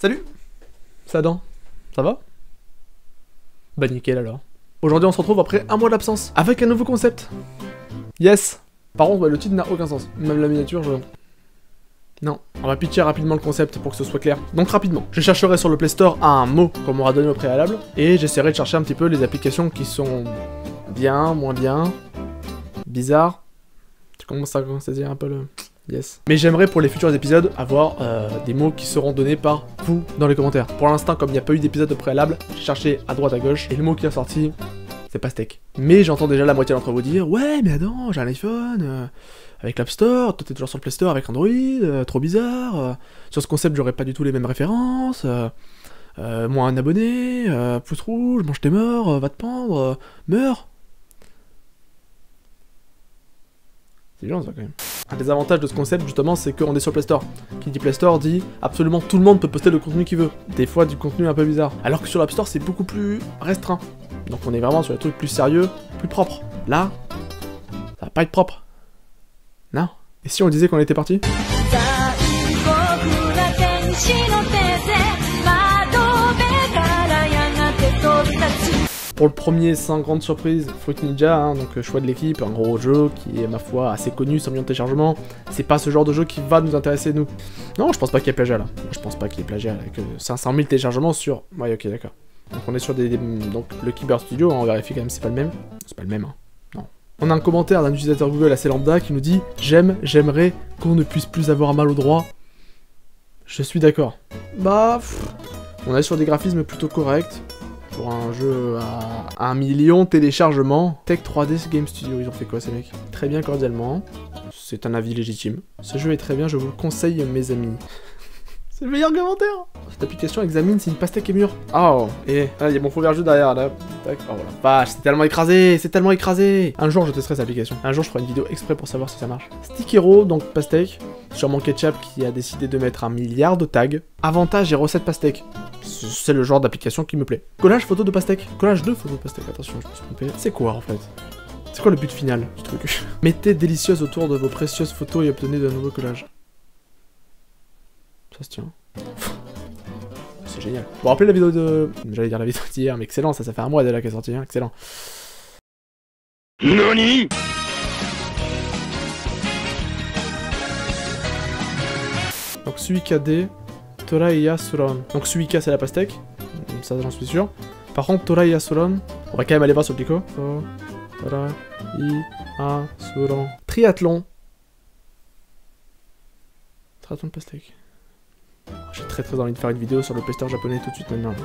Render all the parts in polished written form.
Salut. C'est Adam. Ça va? Bah nickel alors. Aujourd'hui on se retrouve après un mois d'absence, avec un nouveau concept. Yes. Par contre, ouais, le titre n'a aucun sens. Même la miniature, je... Non, on va pitcher rapidement le concept pour que ce soit clair. Donc rapidement, je chercherai sur le Play Store un mot qu'on m'aura donné au préalable, et j'essaierai de chercher un petit peu les applications qui sont bien, moins bien, bizarres. Tu commences à dire un peu le... Yes. Mais j'aimerais pour les futurs épisodes avoir des mots qui seront donnés par vous dans les commentaires. Pour l'instant, comme il n'y a pas eu d'épisode au préalable, j'ai cherché à droite à gauche, et le mot qui est sorti, c'est pastèque. Mais j'entends déjà la moitié d'entre vous dire « Ouais, mais Adam, j'ai un iPhone, avec l'App Store, toi t'es toujours sur le Play Store avec Android, trop bizarre, sur ce concept j'aurais pas du tout les mêmes références, moi un abonné, pouce rouge, mange tes morts, va te pendre, meurs !» C'est violent ça quand même. Un des avantages de ce concept justement c'est qu'on est sur Play Store. Qui dit Play Store dit absolument tout le monde peut poster le contenu qu'il veut. Des fois du contenu un peu bizarre. Alors que sur l'App Store c'est beaucoup plus restreint. Donc on est vraiment sur des trucs plus sérieux, plus propres. Là, ça va pas être propre. Non. Et si on disait qu'on était parti ? Pour le premier, sans grande surprise, Fruit Ninja, hein, donc choix de l'équipe, un gros jeu qui est, ma foi, assez connu, 100 millions de téléchargements. C'est pas ce genre de jeu qui va nous intéresser, nous. Non, je pense pas qu'il y ait plagiat, là. Je pense pas qu'il y ait plagiat, avec 500 000 téléchargements sur... Ouais, ok, d'accord. Donc on est sur donc le Keeper Studio, hein, on vérifie quand même, c'est pas le même. C'est pas le même, hein. Non. On a un commentaire d'un utilisateur Google assez lambda qui nous dit « J'aimerais qu'on ne puisse plus avoir mal au droit. » Je suis d'accord. Bah... on est sur des graphismes plutôt corrects. Pour un jeu à 1 million de téléchargements. Tech 3D Game Studio, ils ont fait quoi ces mecs? Très bien cordialement. C'est un avis légitime. Ce jeu est très bien, je vous le conseille mes amis. C'est le meilleur commentaire. Cette application examine si une pastèque est mûre. Oh, et il y a mon faux verre jeu derrière là. Tac. Oh la vache, c'est tellement écrasé, c'est tellement écrasé. Un jour je testerai cette application. Un jour je ferai une vidéo exprès pour savoir si ça marche. Stick Hero, donc pastèque. Sûrement Ketchup qui a décidé de mettre 1 milliard de tags. Avantages et recettes pastèque. C'est le genre d'application qui me plaît. Collage photo de pastèque. Collage de photos de pastèque. Attention, je me suis trompé. C'est quoi en fait? C'est quoi le but final du truc? Mettez délicieuse autour de vos précieuses photos et obtenez de nouveaux collages. Ça se tient. C'est génial. Bon, rappelez la vidéo de... J'allais dire la vidéo d'hier, mais excellent, ça fait un mois déjà qu'elle est sortie, hein. Excellent. NANI? Donc Suika D, Toraiya Suron. Donc Suika c'est la pastèque, ça j'en suis sûr. Par contre Toraiya Suron, on va quand même aller voir sur le pico. Toraiya Suron. Triathlon. Triathlon de pastèque. J'ai très envie de faire une vidéo sur le Play Store japonais tout de suite maintenant.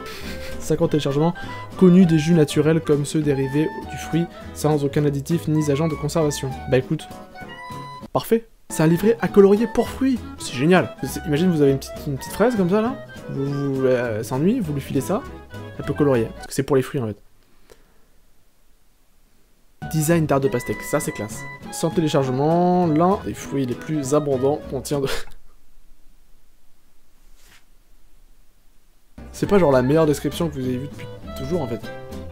50 téléchargements connus des jus naturels comme ceux dérivés du fruit sans aucun additif ni agent de conservation. Bah écoute, parfait. C'est un livret à colorier pour fruits. C'est génial. Imagine vous avez une petite fraise comme ça là. Vous s'ennuie, vous lui filez ça. Elle peut colorier. Parce que c'est pour les fruits en fait. Design d'art de pastèque, ça c'est classe. Sans téléchargement, l'un des fruits les plus abondants contient de... C'est pas genre la meilleure description que vous avez vue depuis toujours en fait.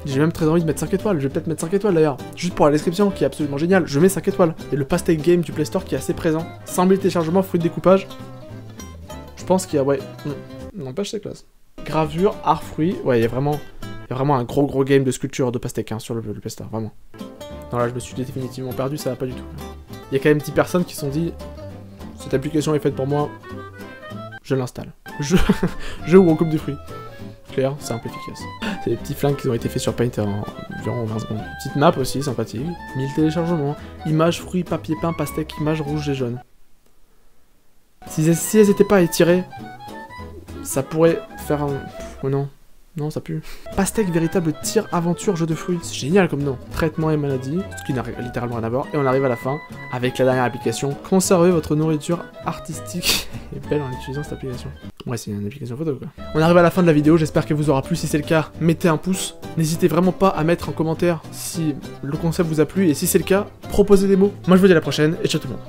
J'ai même très envie de mettre 5 étoiles, je vais peut-être mettre 5 étoiles d'ailleurs. Juste pour la description qui est absolument géniale, je mets 5 étoiles. Et le pastèque game du Play Store qui est assez présent. 100 000 téléchargements, fruits de découpage. Je pense qu'il y a, ouais... N'empêche c'est classe. Gravure, art, fruits, ouais il y a vraiment un gros game de sculpture de pastèque hein, sur le Play Store, vraiment. Non là je me suis définitivement perdu, ça va pas du tout. Il y a quand même 10 personnes qui se sont dit, cette application est faite pour moi, je l'installe. Je ou recoupe des fruits. Clair, simple, efficace. C'est des petits flingues qui ont été faits sur Paint en environ 20 secondes. Petite map aussi, sympathique. 1000 téléchargements. Images, fruits, papier peint, pastèque, images rouges et jaunes. Si elles étaient pas étirées, ça pourrait faire un... Oh non. Non, ça pue. Pastèque, véritable tir, aventure, jeu de fruits. C'est génial comme nom. Traitement et maladie, ce qui n'a littéralement rien à voir. Et on arrive à la fin, avec la dernière application. Conservez votre nourriture artistique et belle en utilisant cette application. Ouais, c'est une application photo, quoi. On arrive à la fin de la vidéo, j'espère qu'elle vous aura plu. Si c'est le cas, mettez un pouce. N'hésitez vraiment pas à mettre en commentaire si le concept vous a plu. Et si c'est le cas, proposez des mots. Moi, je vous dis à la prochaine, et ciao tout le monde.